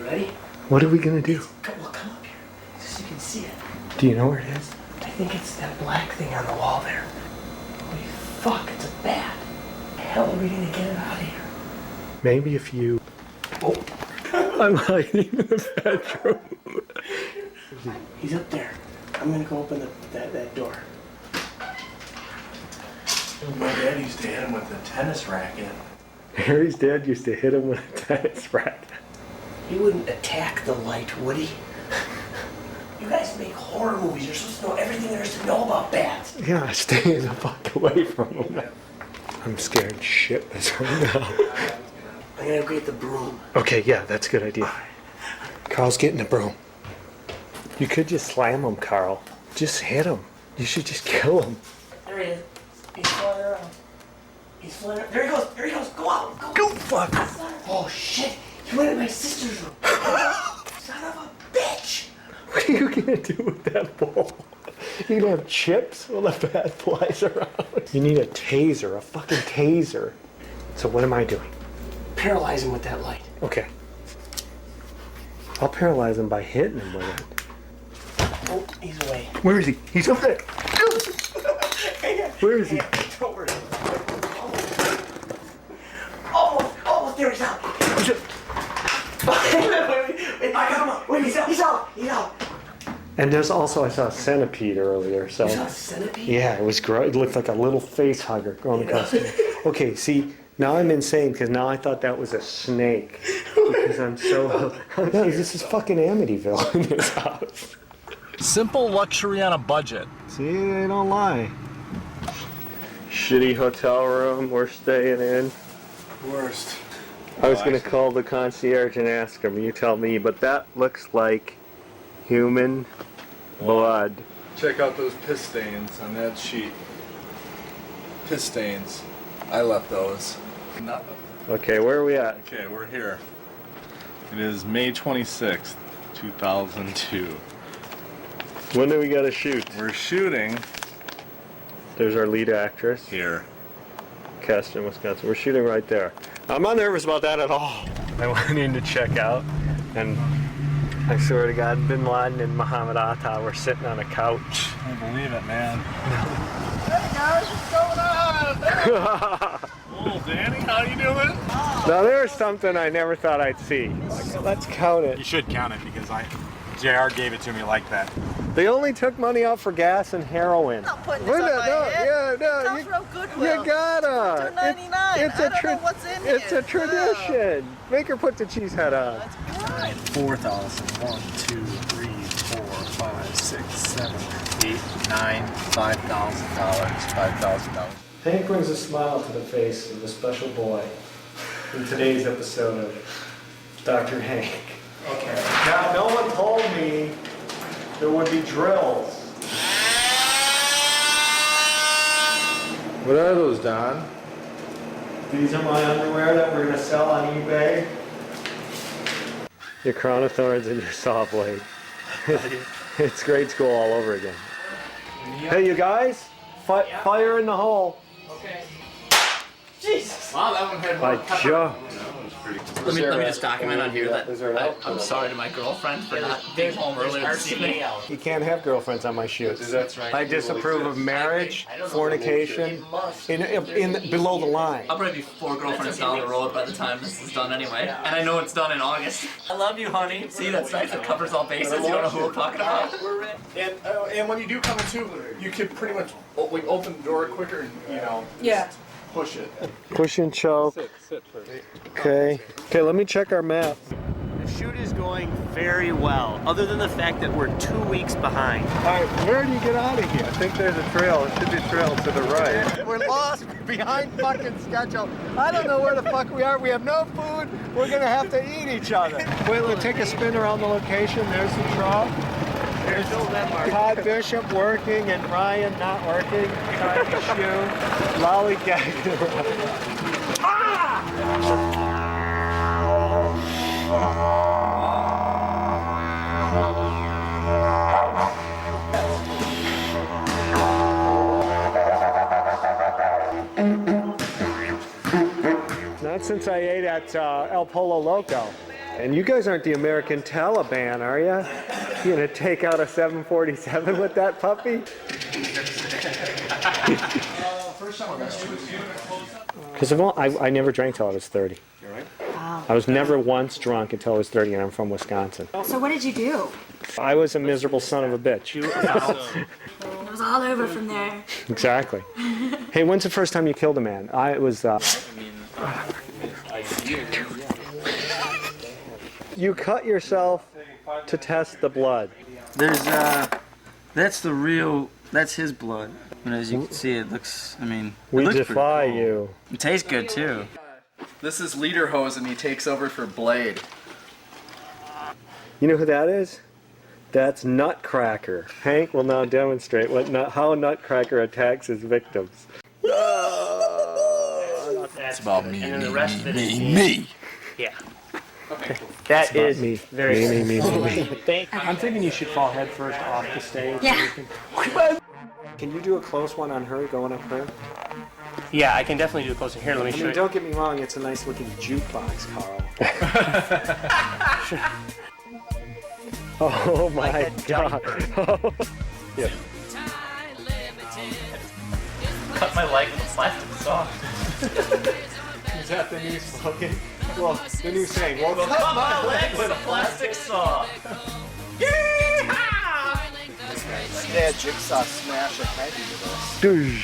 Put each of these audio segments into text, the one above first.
ready? What are we gonna do? Come up here, just so you can see it. Do you know where it is? I think it's that black thing on the wall there. Holy fuck, it's a bat. The hell are we gonna get it out of here? Maybe if you... Oh. I'm hiding in the bedroom. He's up there. I'm gonna go open that door. My dad used to hit him with a tennis racket. Harry's dad used to hit him with a tennis racket. He wouldn't attack the light, would he? You guys make horror movies. You're supposed to know everything there is to know about bats. Yeah, stay the fuck away from him. I'm scared shitless right now. I'm gonna go get the broom. Okay, yeah, that's a good idea. Carl's getting the broom. You could just slam him, Carl. Just hit him. You should just kill him. There he is. He's flying around. He's flying around. There he goes. There he goes. Go out. Go fuck. Oh shit. He went in my sister's room. Son of a bitch. What are you gonna do with that ball? You gonna have chips while the bat flies around? You need a taser, a fucking taser. So what am I doing? Paralyze him with that light. Okay. I'll paralyze him by hitting him with it. Oh, he's away. Where is he? He's over there. Where is he? Don't worry. Almost there. He's out. Wait, I got him. Wait, he's out. And there's also, I saw a centipede earlier, so. You saw a centipede? Yeah, it was gross. It looked like a little face hugger going across me. Okay, see, now I'm insane because now I thought that was a snake. Because I'm so. No, this is fucking Amityville in this house. Simple luxury on a budget. See, they don't lie. Shitty hotel room we're staying in. Worst. I was gonna call the concierge and ask him. You tell me, but that looks like human blood. Check out those piss stains on that sheet. Piss stains. I left those. Nothing. Okay, where are we at? Okay, we're here. It is May 26th, 2002. When do we gotta shoot? We're shooting There's our lead actress, here. Caston, Wisconsin. We're shooting right there. I'm not nervous about that at all. I went in to check out, and I swear to God, Bin Laden and Muhammad Atta were sitting on a couch. I believe it, man. Hey guys, what's going on? Oh, Danny, how you doing? Now there's something I never thought I'd see. Let's count it. You should count it because JR gave it to me like that. They only took money out for gas and heroin. I'm not putting this on my head. It comes from Goodwill. You gotta. $2.99. It's I don't know what's in here. It's a tradition. Make her put the cheese head on. That's good. 4,000. 1, 2, 3, 4, 5, 6, 7, 8, 9, $5,000. $5,000. Hank brings a smile to the face of the special boy in today's episode of Dr. Hank. Okay. Now, no one told me there would be drills. What are those, Don? These are my underwear that we're going to sell on eBay. Your crown of thorns and your saw blade. It's grade school all over again. Hey, you guys, fire in the hole. Okay. Jesus. Wow, that one had By Joe. Let me just document on here that I'm sorry to my girlfriend for not being home earlier this evening. You can't have girlfriends on my shoots. That's right. I disapprove of marriage, fornication, in below the line. I'll probably be 4 girlfriends down the road by the time this is done anyway. And I know it's done in August. I love you, honey. See, that's nice. It covers all bases. You don't know who we're talking about. And when you do come in too, you can pretty much open the door quicker and, Yeah. push it. Push and choke. Sit first. Okay, let me check our map. The shoot is going very well, other than the fact that we're 2 weeks behind. All right, where do you get out of here? I think there's a trail. It should be a trail to the right. We're lost behind fucking schedule. I don't know where the fuck we are. We have no food. We're gonna have to eat each other. Wait, let's take a spin around the location. There's the truck. There's Todd Bishop working and Ryan not working. Trying to shoot. Lollygagging around. Not since I ate at El Polo Loco. And you guys aren't the American Taliban, are you? You gonna take out a 747 with that puppy? Because I never drank till I was 30. Wow. I was never once drunk until I was 30, and I'm from Wisconsin. So what did you do? I was a miserable son of a bitch. It was all over from there. Exactly. Hey, when's the first time you killed a man? You cut yourself to test the blood. There's that's his blood. And as you can see, it looks, it We looks defy pretty cool. you. It tastes good too. This is Lederhosen, and he takes over for Blade. You know who that is? That's Nutcracker. Hank will now demonstrate how Nutcracker attacks his victims. It's about me. And then the rest of it is Me. Yeah. Okay. That is me. very Me. I'm thinking you should fall head first off the stage. Yeah. Can you do a close one on her, going up her? Yeah, I can definitely do a close one. Here, let me show you. Don't get me wrong, it's a nice looking jukebox, Carl. Oh my God. Yeah. Cut my leg with a plastic saw. Is that the new slogan? Well, the new saying. Well, Cut my leg with a plastic saw. Yeah, Jigsaw smash a head into this.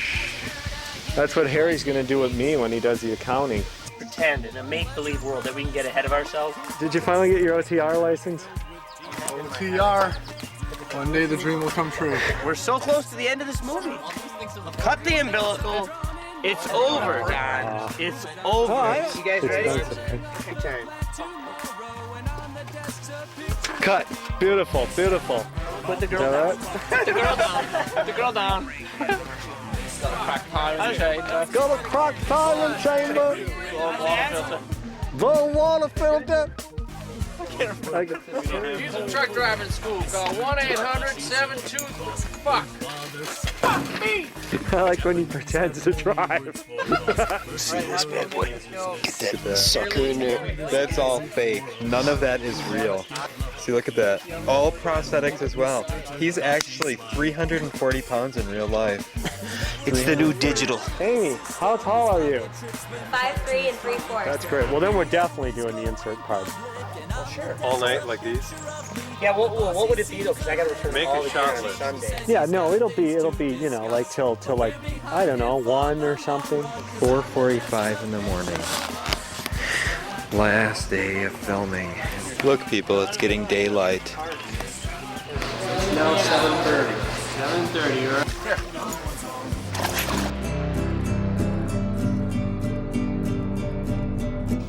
That's what Harry's gonna do with me when he does the accounting. Pretend in a make-believe world that we can get ahead of ourselves. Did you finally get your OTR license? OTR. One day the dream will come true. We're so close to the end of this movie. Cut the umbilical. It's over, Don. It's over. You guys ready? Take turn. Cut. Beautiful, beautiful. Put the girl down. Put the girl down. Put the girl down. That's right. Got a crack tire chamber. The water filter. Use a truck driving school. Call 1-800-72-FUCK. Fuck me! I like when he pretends to drive. See this bad boy? Get that sucker in there. That's all fake. None of that is real. See, look at that. All prosthetics as well. He's actually 340 pounds in real life. It's the new digital. Amy, how tall are you? 5'3" and 3/4. That's great. Well, then we're definitely doing the insert part. Well, sure. All night like these? Yeah, what would it be though? Because I got to return Make all a the shot gear on list. Sunday. Yeah, no, it'll be, you know, like till like, I don't know, 1 or something. 4:45 in the morning. Last day of filming. Look, people, it's getting daylight. It's now 7:30. 7:30, you're right. Here.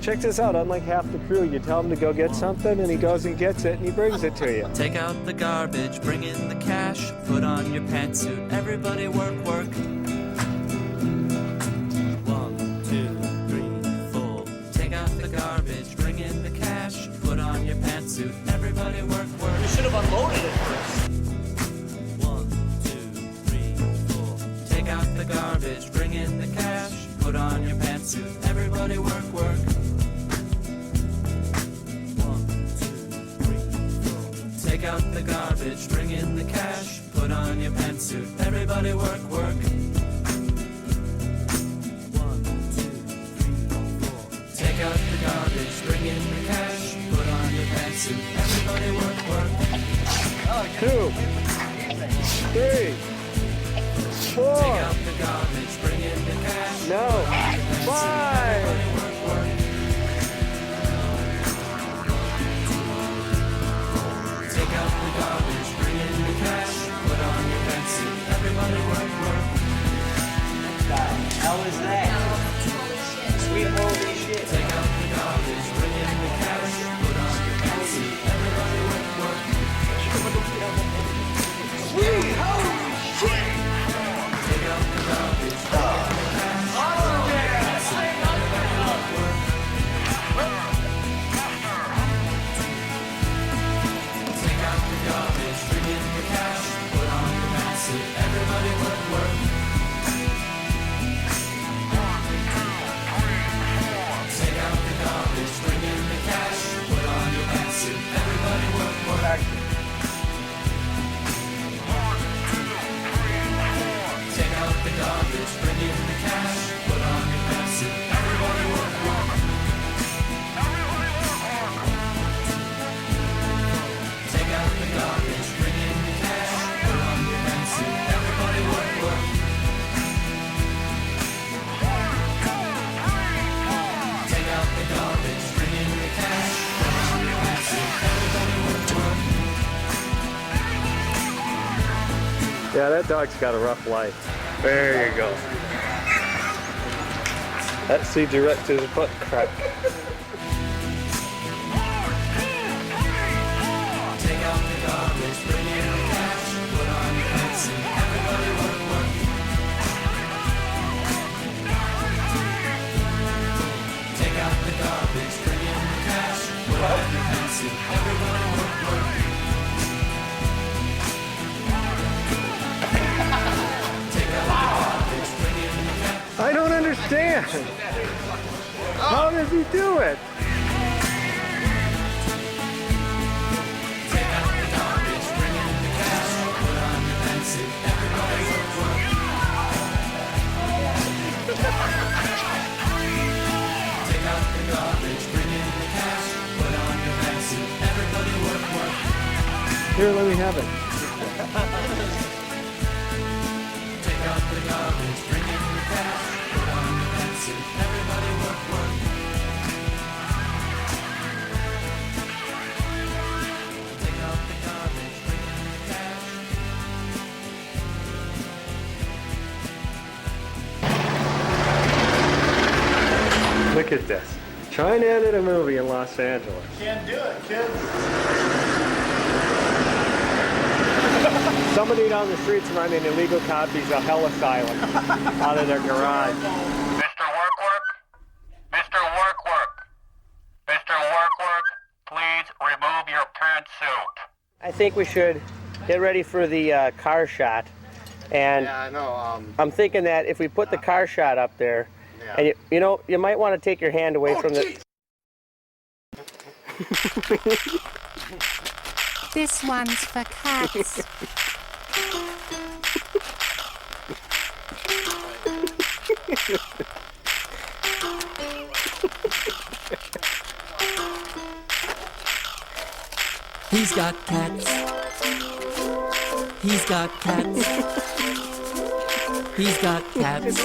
Check this out, unlike half the crew, you tell him to go get something and he goes and gets it and he brings it to you. Take out the garbage, bring in the cash, put on your pantsuit, everybody work, work. 1, 2, 3, 4. Take out the garbage, bring in the cash, put on your pantsuit, everybody work, work. You should have unloaded it first. 1, 2, 3, 4. Take out the garbage, bring in the cash, put on your pantsuit, everybody work, work. Take out the garbage, bring in the cash, put on your pantsuit, everybody work, work. 1, 2, 3, 4. Take out the garbage, bring in the cash, put on your pantsuit, everybody work, work. 2, 3, 4. Take out the garbage, bring in the cash, No. 5. everybody work, work. Take out the garbage, bring in the cash, put on your pantsuit, everybody work, work. How is that? Sweet holy shit. Take out the garbage, bring in the cash, put on your pantsuit, everybody work, work. Sweet holy shit. Take out the garbage, bring in the cash, put on your pantsuit, everybody work, work. Take out the garbage, bring in the cash, put on your pantsuit, everybody work, work. Yeah, that dog's got a rough life. There you go. That seed direct to his butt crack. Take out the garbage, bring in the cash, put on your pants and everybody work, work. Take out the garbage, bring in the cash, put on your pants and everybody work, work. Take out the garbage, bring in the cash. I don't understand. How does he do it? Take out the garbage, bring in the cash, put on your pants and everybody work, work. Take out the garbage, bring in the cash, put on your pants and everybody work, work. Here, let me have it. Take out the garbage, bring in the cash, put on your pants and everybody work, work. Take out the garbage, bring in the cash. Look at this. Trying to edit a movie in Los Angeles. Can't do it, kids. Somebody down the street's running illegal copies of Hell Asylum out of their garage. Mr. Work, Mr. Work, Mr. Work, please remove your pantsuit. I think we should get ready for the car shot. And Yeah, I know. I'm thinking that if we put the car shot up there, and you know, you might want to take your hand away from the... This one's for cats. He's got cats. He's got cats. He's got cats.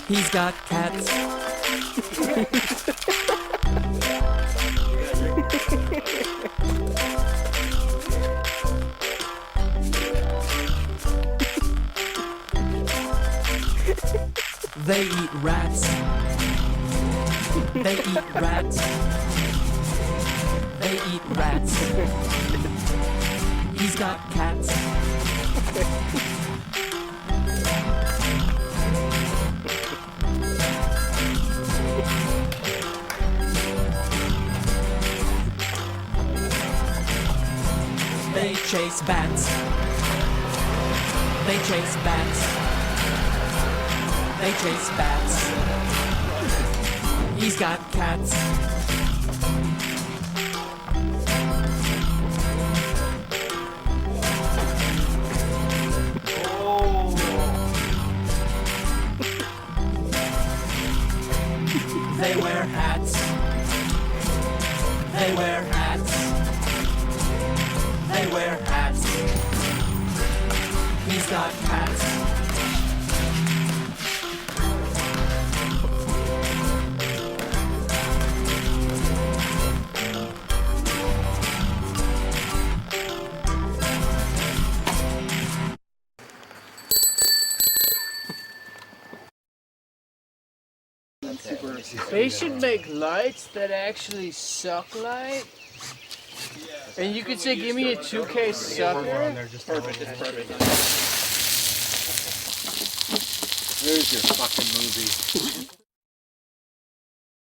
He's got cats. They eat rats. They eat rats. They eat rats. He's got cats. They chase bats. They chase bats. They chase bats. He's got cats. They wear hats. They wear hats. They wear hats. He's got cats. They should make lights that actually suck light. And you could say, give me a 2K sucker. Perfect, it's perfect. There's your fucking movie.